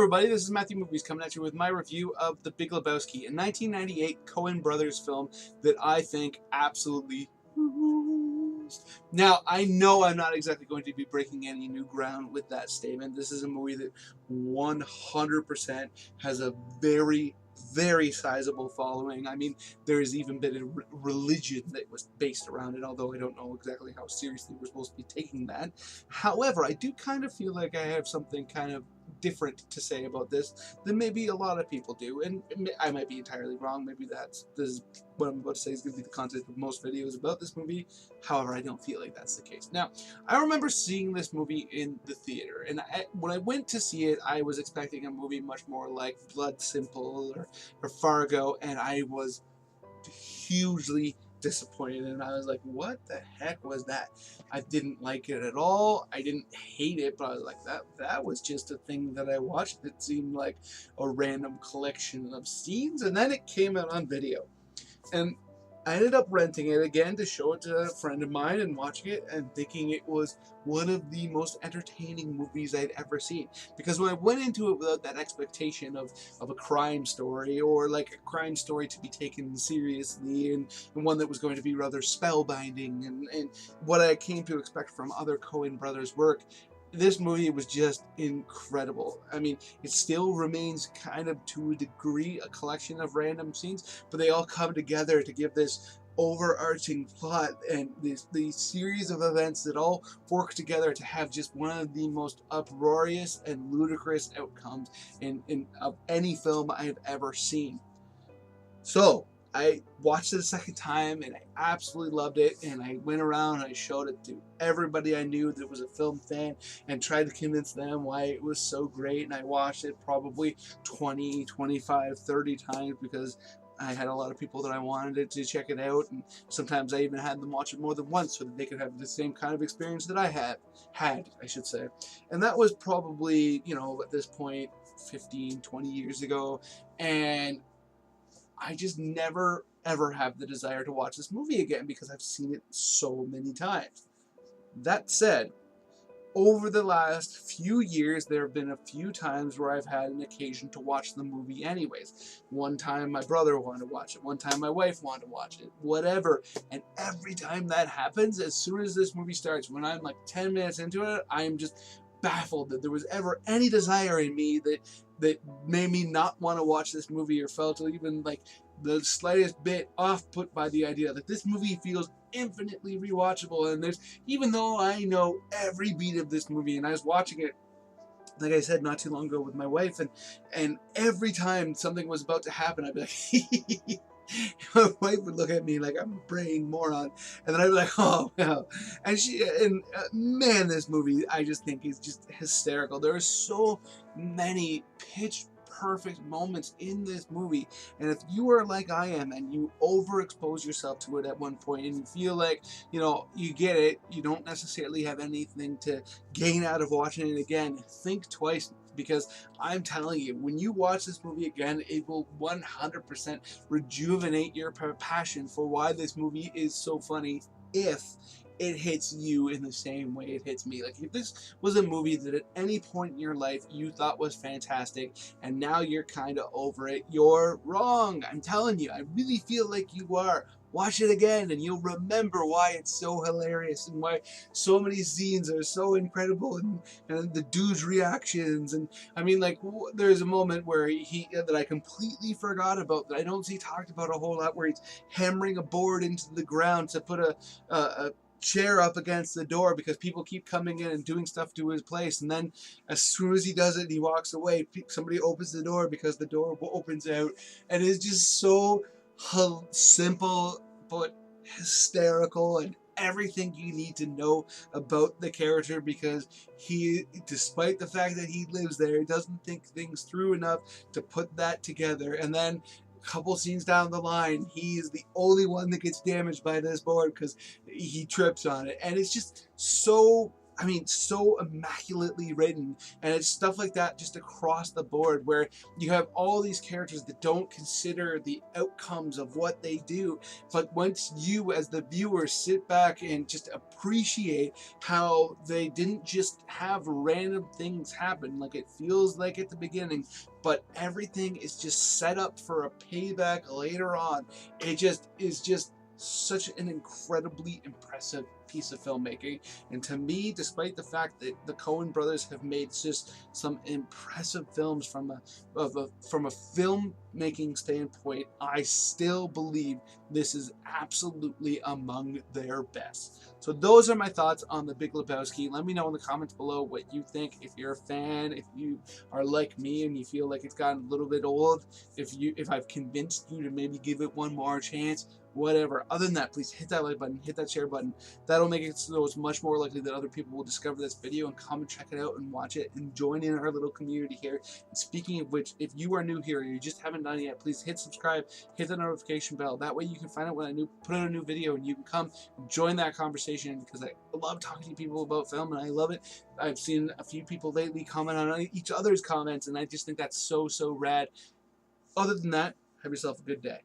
everybody, this is Matthew Movies coming at you with my review of The Big Lebowski, a 1998 Coen Brothers film that I think absolutely rules. Now, I know I'm not exactly going to be breaking any new ground with that statement. This is a movie that 100% has a very sizable following. I mean, there's even been a religion that was based around it, although I don't know exactly how seriously we're supposed to be taking that. However, I do kind of feel like I have something kind of different to say about this than maybe a lot of people do, and I might be entirely wrong. Maybe this is what I'm about to say is going to be the content of most videos about this movie. However, I don't feel like that's the case. Now, I remember seeing this movie in the theater, and when I went to see it, I was expecting a movie much more like Blood Simple or Fargo, and I was hugely disappointed, and I was like, what the heck was that? I didn't like it at all. I didn't hate it, but I was like, that was just a thing that I watched. It seemed like a random collection of scenes, and then it came out on video, and I ended up renting it again to show it to a friend of mine and watching it and thinking it was one of the most entertaining movies I'd ever seen. Because when I went into it without that expectation of a crime story, or like a crime story to be taken seriously, and one that was going to be rather spellbinding, and what I came to expect from other Coen Brothers work, this movie was just incredible. I mean, it still remains kind of, to a degree, a collection of random scenes, but they all come together to give this overarching plot and this series of events that all work together to have just one of the most uproarious and ludicrous outcomes of any film I've ever seen. So I watched it a second time and I absolutely loved it, and I went around and I showed it to everybody I knew that was a film fan and tried to convince them why it was so great. And I watched it probably 20, 25, 30 times because I had a lot of people that I wanted to check it out, and sometimes I even had them watch it more than once so that they could have the same kind of experience that I had, I should say. And that was probably, you know, at this point 15, 20 years ago, and I just never ever have the desire to watch this movie again because I've seen it so many times. That said, over the last few years, there have been a few times where I've had an occasion to watch the movie anyways. One time my brother wanted to watch it, one time my wife wanted to watch it, whatever. And every time that happens, as soon as this movie starts, when I'm like 10 minutes into it, I'm just baffled that there was ever any desire in me that made me not want to watch this movie, or felt even like the slightest bit off put by the idea that this movie feels infinitely rewatchable. And there's, even though I know every beat of this movie, and I was watching it, like I said, not too long ago with my wife, and every time something was about to happen, I'd be like my wife would look at me like I'm a brain moron, and then I'd be like, oh wow. And man, this movie I just think is just hysterical. There are so many pitch perfect moments in this movie, and if you are like I am and you overexpose yourself to it at one point and you feel like, you know, you get it, you don't necessarily have anything to gain out of watching it again, think twice. Because I'm telling you, when you watch this movie again, it will 100% rejuvenate your passion for why this movie is so funny, if it hits you in the same way it hits me. Like, if this was a movie that at any point in your life you thought was fantastic and now you're kind of over it, you're wrong. I'm telling you, I really feel like you are. Watch it again and you'll remember why it's so hilarious and why so many scenes are so incredible, and the dude's reactions. And I mean, like, there's a moment where that I completely forgot about, that I don't see talked about a whole lot, where he's hammering a board into the ground to put a chair up against the door because people keep coming in and doing stuff to his place, and then as soon as he does it and he walks away, somebody opens the door because the door opens out, and it's just so simple but hysterical, and everything you need to know about the character, because he, despite the fact that he lives there, doesn't think things through enough to put that together. And then a couple scenes down the line, he is the only one that gets damaged by this board because he trips on it, and it's just so I mean, so immaculately written, and it's stuff like that just across the board, where you have all these characters that don't consider the outcomes of what they do, but once you as the viewer sit back and just appreciate how they didn't just have random things happen like it feels like at the beginning, but everything is just set up for a payback later on. It just is just such an incredibly impressive piece of filmmaking. And to me, despite the fact that the Coen brothers have made just some impressive films from a filmmaking standpoint, I still believe this is absolutely among their best. So those are my thoughts on The Big Lebowski. Let me know in the comments below what you think. If you're a fan, if you are like me and you feel like it's gotten a little bit old, if I've convinced you to maybe give it one more chance, whatever. Other than that, please hit that like button, hit that share button. That'll make it so it's much more likely that other people will discover this video and come and check it out and watch it and join in our little community here. And speaking of which, if you are new here or you just haven't done it yet, please hit subscribe, hit the notification bell. That way you can find out when I put out a new video and you can come and join that conversation, because I love talking to people about film and I love it. I've seen a few people lately comment on each other's comments, and I just think that's so rad. Other than that, have yourself a good day.